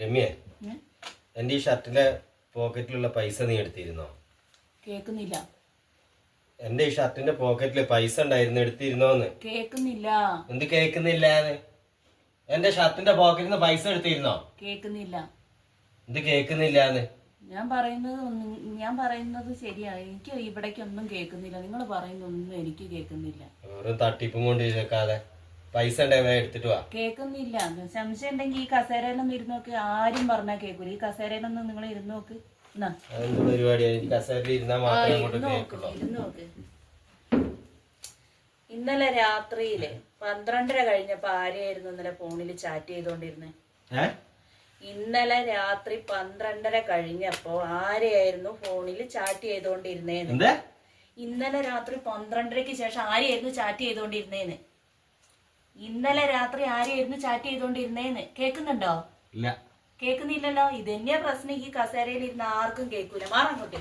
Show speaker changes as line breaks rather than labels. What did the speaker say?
രമ്യ, എന്റെ ഈ ഷർട്ടിന്റെ പോക്കറ്റിലുള്ള പൈസ നീ എടുത്തിരുന്നോ?
കേക്കുന്നില്ല.
എന്റെ ഈ ഷർട്ടിന്റെ പോക്കറ്റില് പൈസ ഉണ്ടായിരുന്നു, എടുത്തിരുന്നോന്ന്?
കേക്കുന്നില്ല.
എന്ത് കേക്കുന്നില്ലാന്ന്? എന്റെ ഷർട്ടിന്റെ പോക്കറ്റിൽ നിന്ന് പൈസ എടുത്തിരുന്നോ?
കേക്കുന്നില്ല.
എന്ത് കേക്കുന്നില്ലാന്ന്?
ഞാൻ പറയുന്നത് ശരിയാണ്. എനിക്ക് ഇവിടേക്കൊന്നും കേൾക്കുന്നില്ല. നിങ്ങൾ പറയുന്നൊന്നും എനിക്ക് കേൾക്കുന്നില്ല.
വെറും തട്ടിപ്പും കൊണ്ട് ഇരിക്കാതെ പൈസ ഉണ്ടെങ്കിൽ എടുത്തിട്ട് വാ.
കേൾക്കുന്നില്ല. സംശയം ഉണ്ടെങ്കിൽ ഈ കസേരയിലൊന്നും ഇരുന്ന് നോക്ക്. ആരും പറഞ്ഞാൽ കേൾക്കൂല. ഈ കസേരയിലൊന്നും നിങ്ങൾ ഇരുന്ന് നോക്ക്.
അതെന്ത് പരിപാടിയാണ്? കസേരയിൽ ഇരുന്നാൽ മാത്രമേ അങ്ങോട്ട് കേൾക്കുള്ളൂ.
ഇരുന്ന് നോക്ക്. ഇന്നലെ രാത്രിയില് 12:30 കഴിഞ്ഞപ്പോ ആരെയായിരുന്നു ഇന്നലെ ഫോണിൽ ചാറ്റ് ചെയ്തോണ്ടിരുന്നേ? ഇന്നലെ രാത്രി 12:30 കഴിഞ്ഞപ്പോ ആരെയായിരുന്നു ഫോണിൽ ചാറ്റ് ചെയ്തോണ്ടിരുന്നേന്ന്? ഇന്നലെ രാത്രി 12:30ക്ക് ശേഷം ആരെയായിരുന്നു ചാറ്റ് ചെയ്തോണ്ടിരുന്നേന്ന്? ഇന്നലെ രാത്രി ആരെയായിരുന്നു ചാറ്റ് ചെയ്തോണ്ടിരുന്നേന്ന്? കേൾക്കുന്നുണ്ടോ?
ഇല്ല,
കേൾക്കുന്നില്ലല്ലോ. ഇതന്നെയാ പ്രശ്നം. ഈ കസേരയിൽ ഇരുന്ന് ആർക്കും കേൾക്കൂല. മാറങ്ങോട്ട്.